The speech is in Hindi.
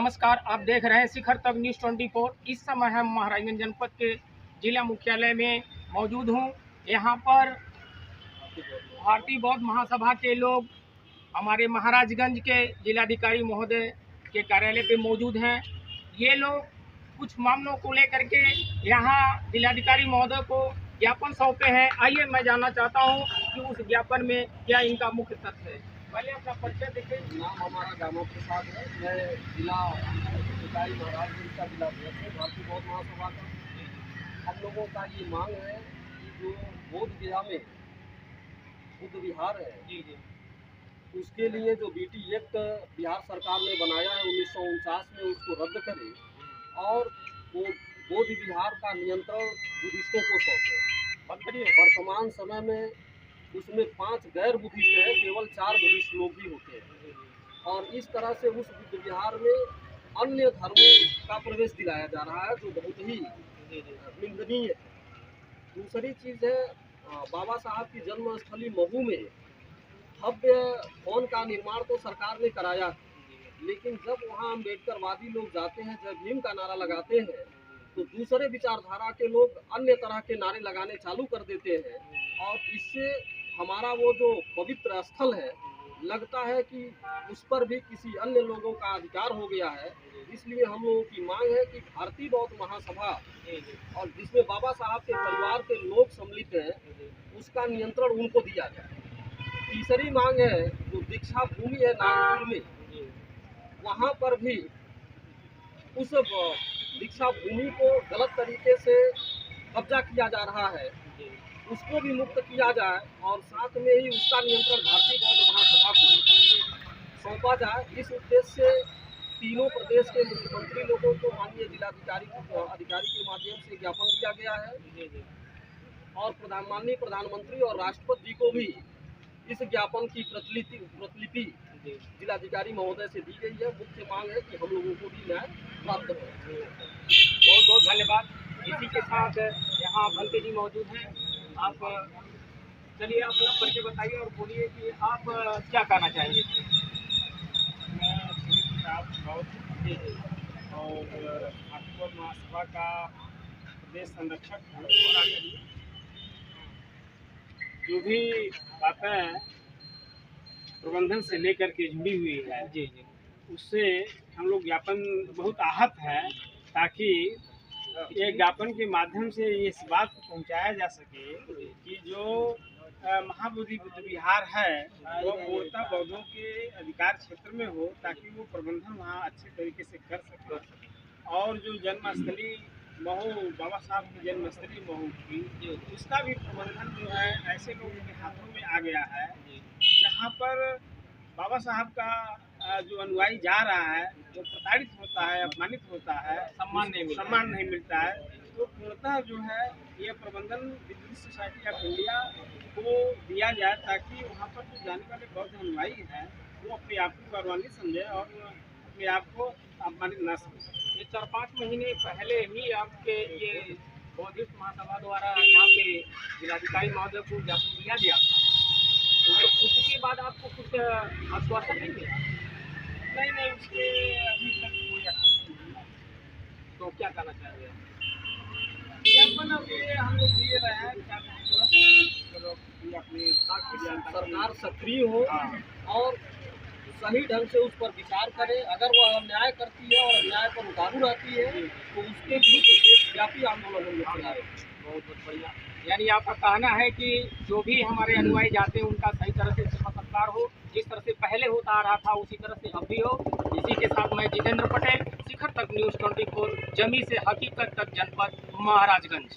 नमस्कार, आप देख रहे हैं शिखर तक न्यूज़ 24। इस समय हम महाराजगंज जनपद के जिला मुख्यालय में मौजूद हूँ। यहाँ पर भारतीय बौद्ध महासभा के लोग हमारे महाराजगंज के जिलाधिकारी महोदय के कार्यालय पे मौजूद हैं। ये लोग कुछ मामलों को लेकर के यहाँ जिलाधिकारी महोदय को ज्ञापन सौंपे हैं। आइए मैं जानना चाहता हूँ कि उस ज्ञापन में क्या इनका मुख्य तथ्य है। पहले अपना परिचय देखें। नाम हमारा दामो प्रसाद है। मैं जिला अधिकारी महाराजगंज का जिला अध्यक्ष है भारतीय बौद्ध महासभा का। हम लोगों का ये मांग है कि जो बोध गया में बुद्ध विहार है जी उसके लिए जो बीटी एक्ट बिहार सरकार ने बनाया है 1949 में, उसको रद्द करे और वो बोध विहार का नियंत्रण बुद्धिस्टों को सौंपे। वर्तमान समय में उसमें 5 गैर बुद्धिस्ट है, केवल 4 बुद्धिस्ट लोग ही होते हैं और इस तरह से उस बुद्ध विहार में अन्य धर्मों का प्रवेश दिलाया जा रहा है जो बहुत ही निंदनीय है। दूसरी चीज़ है, बाबा साहब की जन्मस्थली महू में भव्य भवन का निर्माण तो सरकार ने कराया, लेकिन जब वहाँ अम्बेडकरवादी लोग जाते हैं, जब भीम का नारा लगाते हैं तो दूसरे विचारधारा के लोग अन्य तरह के नारे लगाने चालू कर देते हैं और इससे हमारा वो जो पवित्र स्थल है लगता है कि उस पर भी किसी अन्य लोगों का अधिकार हो गया है। इसलिए हम लोगों की मांग है कि भारतीय बौद्ध महासभा और जिसमें बाबा साहब के परिवार के लोग सम्मिलित हैं उसका नियंत्रण उनको दिया जाए। तीसरी मांग है, जो दीक्षा भूमि है नागपुर में, वहाँ पर भी उस दीक्षा भूमि को गलत तरीके से कब्जा किया जा रहा है, उसको भी मुक्त किया जाए और साथ में ही उसका नियंत्रण भारतीय बौद्ध महासभा को सौंपा जाए। इस उद्देश्य से तीनों प्रदेश के मुख्यमंत्री लोगों को माननीय जिलाधिकारी के माध्यम से ज्ञापन दिया गया है और माननीय प्रधानमंत्री और राष्ट्रपति जी को भी इस ज्ञापन की प्रतिलिपि जिलाधिकारी महोदय से दी गई है। मुख्य मांग है कि हम लोगों को भी न्याय प्राप्त हो। बहुत बहुत धन्यवाद। इसी के साथ यहाँ भंते जी मौजूद हैं। आप चलिए आप अपना परिचय बताइए और बोलिए कि आप क्या कहना चाहेंगे। मैं श्री प्रताप बौद्ध और भारतीय बौद्ध महासभा का प्रदेश संरक्षक हूँ। जो भी बातें प्रबंधन से लेकर के जुड़ी हुई है जी उससे हम लोग ज्ञापन बहुत आहत है, ताकि ये ज्ञापन के माध्यम से इस बात को पहुंचाया जा सके कि जो महाबोधि बुद्ध विहार है वो पूर्णतः बौद्धों के अधिकार क्षेत्र में हो, ताकि वो प्रबंधन वहाँ अच्छे तरीके से कर सके। और जो जन्मस्थली महू, बाबा साहब की जन्मस्थली महू की, उसका भी प्रबंधन जो है ऐसे लोगों के हाथों में आ गया है जहाँ पर बाबा साहब का जो अनुयायी जा रहा है वो प्रताड़ित होता है, अपमानित होता है, सम्मान नहीं मिलता है। तो पूर्णतः जो है ये प्रबंधन बुद्धिस्ट सोसाइटी ऑफ इंडिया को दिया जाए, ताकि वहाँ पर जो जाने वाले बौद्ध अनुयायी हैं वो अपने आप को गौरवान्वित समझे और अपने आप को अपमानित न समझे। ये 4-5 महीने पहले ही आपके ये बौद्धिस्ट महासभा द्वारा यहाँ पे जिलाधिकारी महोदय को ज्ञापन दिया गया, तो उसके बाद आपको कुछ आश्वासन नहीं मिला? नहीं, उसके अभी तक कोई आश्वासन नहीं मिला। तो क्या कहना चाहेंगे? ज्ञापन अब ये हम लोग दिए रहे हैं, अपनी सरकार सक्रिय हो और सही ढंग से उस पर विचार करे। अगर वह अन्याय करती है और अन्याय पर उतारू रहती है तो उसके विरुद्ध देशव्यापी आंदोलन हम लोग चलाए। बहुत बहुत बढ़िया। यानी आपका कहना है कि जो भी हमारे अनुयायी जाते हैं उनका सही तरह से सेवा सत्कार हो, जिस तरह से पहले होता आ रहा था उसी तरह से अब भी हो। इसी के साथ मैं जितेंद्र पटेल, शिखर तक न्यूज़ 24, जमी से हकीकत तक, जनपद महाराजगंज।